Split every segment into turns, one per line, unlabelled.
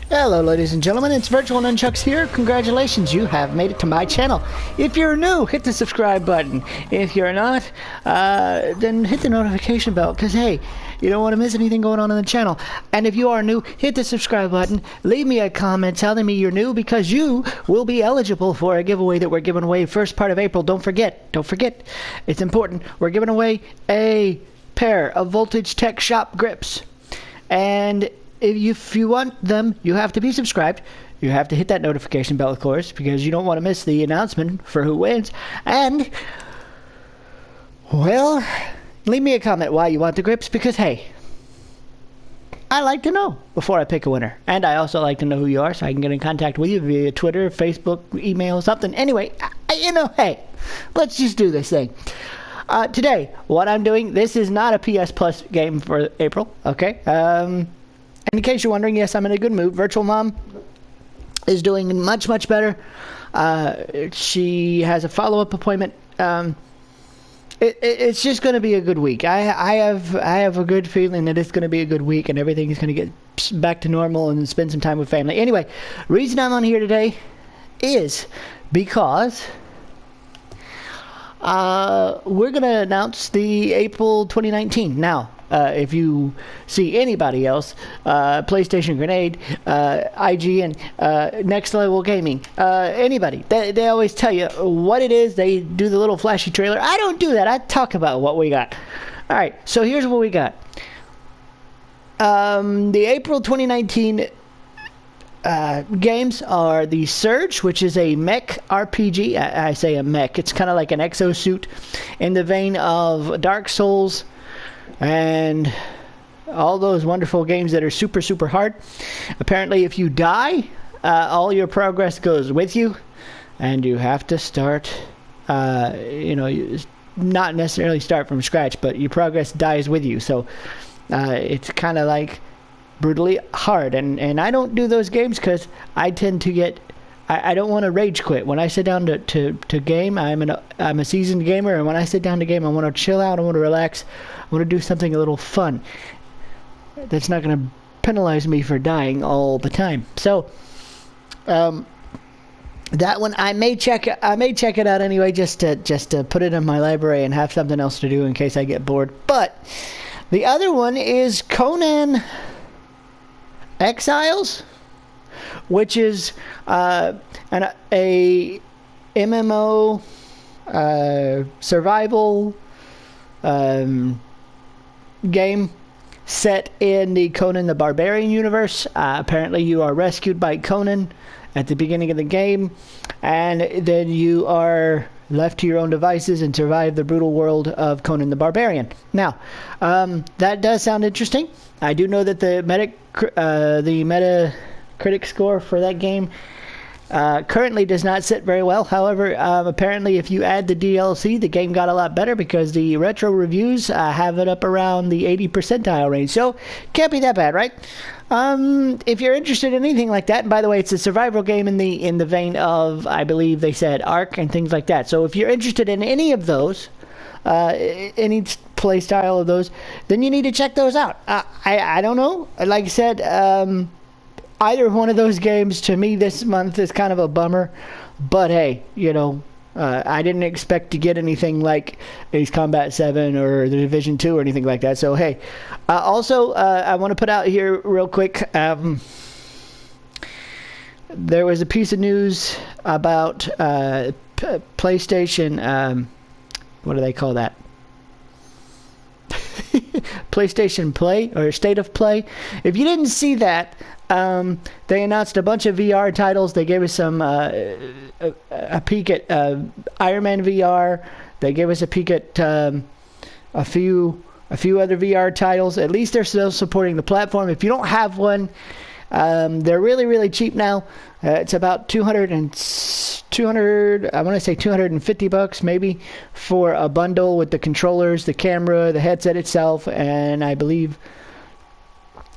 Hello ladies and gentlemen, it's Virtual Nunchucks here. Congratulations, you have made it to my channel. If you're new, hit the subscribe button. If you're not, then hit the notification bell, because hey, you don't want to miss anything going on the channel. And if you are new, hit the subscribe button, leave me a comment telling me you're new, because you will be eligible for a giveaway that we're giving away first part of April. Don't forget, it's important. We're giving away a pair of Voltage Tech Shop grips. And if you want them, you have to be subscribed. You have to hit that notification bell, of course, because you don't want to miss the announcement for who wins. And, well, leave me a comment why you want the grips, because, hey, I like to know before I pick a winner. And I also like to know who you are, so I can get in contact with you via Twitter, Facebook, email, something. Anyway, hey, let's just do this thing. Today, what I'm doing, this is not a PS Plus game for April, okay? In case you're wondering, yes, I'm in a good mood. Virtual Mom is doing much, much better. She has a follow-up appointment. It's just going to be a good week. I have a good feeling that it's going to be a good week and everything is going to get back to normal and spend some time with family. Anyway, reason I'm on here today is because we're going to announce the April 2019. Now, if you see anybody else, PlayStation Grenade, IGN, Next Level Gaming, anybody, they always tell you what it is. They do the little flashy trailer. I don't do that. I talk about what we got. All right, so here's what we got. The April 2019 games are the Surge, which is a mech RPG. I say a mech. It's kind of like an exosuit in the vein of Dark Souls and all those wonderful games that are super, super hard. Apparently, if you die, all your progress goes with you, and you have to start, not necessarily start from scratch, but your progress dies with you. So it's kind of like brutally hard, and I don't do those games because I tend to get I don't want to rage quit. When I sit down to game, I'm a seasoned gamer, and when I sit down to game, I want to chill out, I want to relax, I want to do something a little fun that's not going to penalize me for dying all the time. So that one I may check it out anyway, just to put it in my library and have something else to do in case I get bored. But the other one is Connan Exiles, which is a MMO survival game set in the Conan the Barbarian universe. Apparently you are rescued by Conan at the beginning of the game, and then you are left to your own devices and survive the brutal world of Conan the Barbarian. Now, that does sound interesting. I do know that the Metacritic score for that game currently does not sit very well. However, apparently if you add the DLC, the game got a lot better, because the retro reviews have it up around the 80 percentile range. So, can't be that bad, right? If you're interested in anything like that, and by the way, it's a survival game in the vein of, I believe they said, Ark and things like that. So if you're interested in any of those, any play style of those, then you need to check those out. I don't know. Like I said, either one of those games to me this month is kind of a bummer. But hey, I didn't expect to get anything like Ace Combat 7 or The Division 2 or anything like that. So hey, also I want to put out here real quick, there was a piece of news about PlayStation, what do they call that? PlayStation Play, or State of Play. If you didn't see that, they announced a bunch of VR titles. They gave us some a peek at Iron Man VR. They gave us a peek at a few other VR titles. At least they're still supporting the platform. If you don't have one, they're really, really cheap now. It's about $250 maybe for a bundle with the controllers, the camera, the headset itself, and I believe,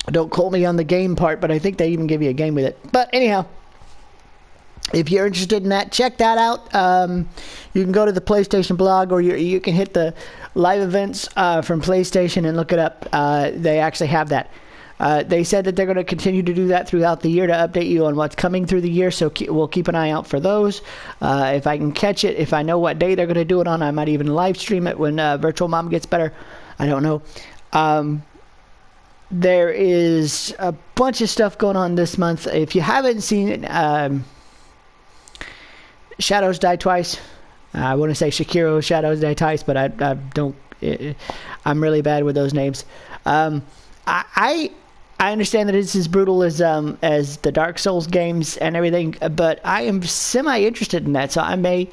don't quote me on the game part, but I think they even give you a game with it. But anyhow, if you're interested in that, check that out. You can go to the PlayStation blog, or you can hit the live events from PlayStation and look it up. They actually have that. They said that they're going to continue to do that throughout the year to update you on what's coming through the year, so we'll keep an eye out for those. If I can catch it, if I know what day they're going to do it on, I might even live stream it when Virtual Mom gets better. I don't know. There is a bunch of stuff going on this month. If you haven't seen Shadows Die Twice, I want to say Shakiro Shadows Die Twice, but I don't. I'm really bad with those names. I understand that it's as brutal as the Dark Souls games and everything, but I am semi-interested in that, so I may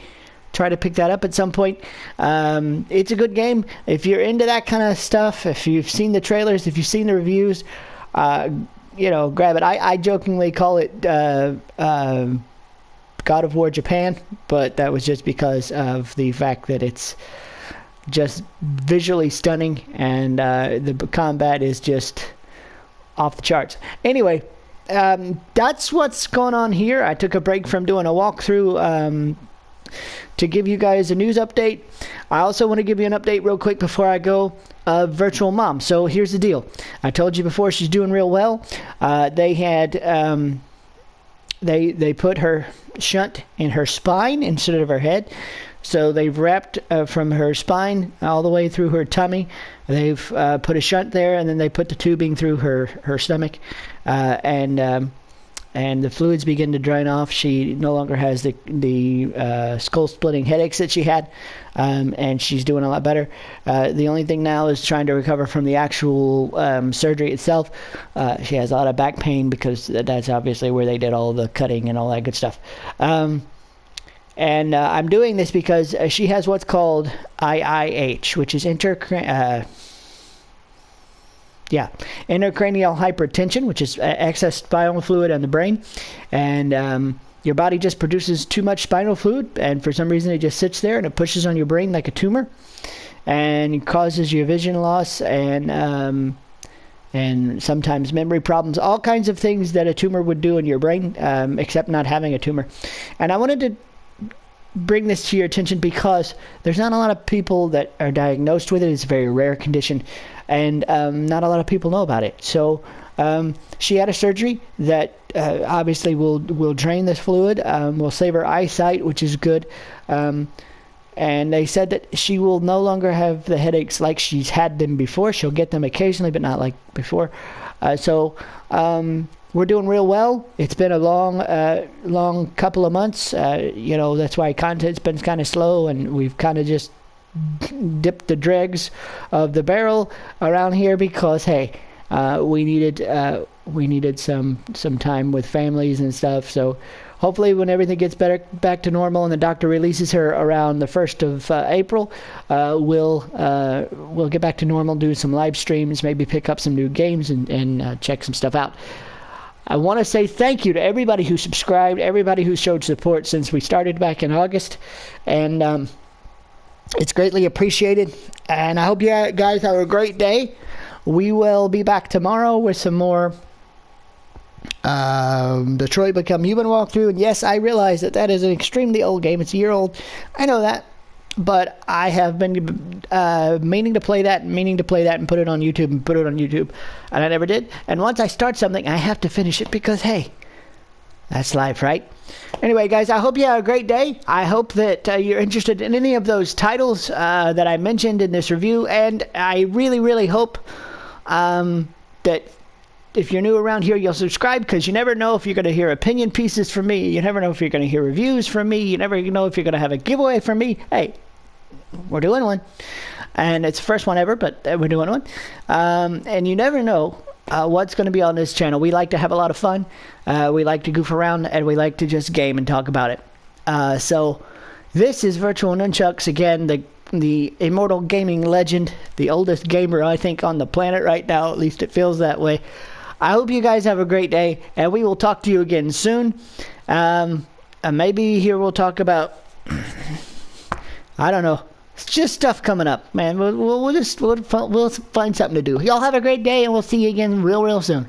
try to pick that up at some point. It's a good game. If you're into that kind of stuff, if you've seen the trailers, if you've seen the reviews, you know, grab it. I jokingly call it God of War Japan, but that was just because of the fact that it's just visually stunning, and the combat is just off the charts. Anyway, that's what's going on here. I took a break from doing a walkthrough to give you guys a news update. I also want to give you an update real quick before I go. Virtual Mom. So here's the deal. I told you before, she's doing real well. They had they put her shunt in her spine instead of her head. So they've wrapped from her spine all the way through her tummy. They've put a shunt there, and then they put the tubing through her stomach, and the fluids begin to drain off. She no longer has the skull-splitting headaches that she had, and she's doing a lot better. The only thing now is trying to recover from the actual surgery itself. She has a lot of back pain because that's obviously where they did all the cutting and all that good stuff. And I'm doing this because she has what's called IIH, which is intracranial hypertension, which is excess spinal fluid in the brain. And your body just produces too much spinal fluid, and for some reason it just sits there and it pushes on your brain like a tumor, and it causes you vision loss and sometimes memory problems, all kinds of things that a tumor would do in your brain, except not having a tumor. And I wanted to bring this to your attention because there's not a lot of people that are diagnosed with it. It's a very rare condition, and not a lot of people know about it. So she had a surgery that obviously will drain this fluid, will save her eyesight, which is good. And they said that she will no longer have the headaches like she's had them before. She'll get them occasionally, but not like before. So we're doing real well. It's been a long couple of months. You know, that's why content's been kind of slow, and we've kind of just dipped the dregs of the barrel around here because, hey, we needed some time with families and stuff. So hopefully when everything gets back to normal and the doctor releases her around the 1st of April, we'll get back to normal, do some live streams, maybe pick up some new games and check some stuff out. I want to say thank you to everybody who subscribed, everybody who showed support since we started back in August, and it's greatly appreciated. And I hope you guys have a great day. We will be back tomorrow with some more Detroit Become Human walkthrough. And yes, I realize that is an extremely old game. It's a year old. I know that. But I have been meaning to play that and put it on YouTube, and I never did. And once I start something, I have to finish it because, hey, that's life, right? Anyway, guys, I hope you have a great day. I hope that you're interested in any of those titles that I mentioned in this review, and I really, really hope that if you're new around here, you'll subscribe, because you never know if you're going to hear opinion pieces from me. You never know if you're going to hear reviews from me. You never know if you're going to have a giveaway from me. Hey, we're doing one, and it's the first one ever, but we're doing one. And you never know what's going to be on this channel. We like to have a lot of fun. We like to goof around, and we like to just game and talk about it. So this is Virtual Nunchucks again, the immortal gaming legend, the oldest gamer I think on the planet right now. At least it feels that way. I hope you guys have a great day, and we will talk to you again soon. Maybe here we'll talk about I don't know. It's just stuff coming up, man. We'll find something to do. Y'all have a great day, and we'll see you again real soon.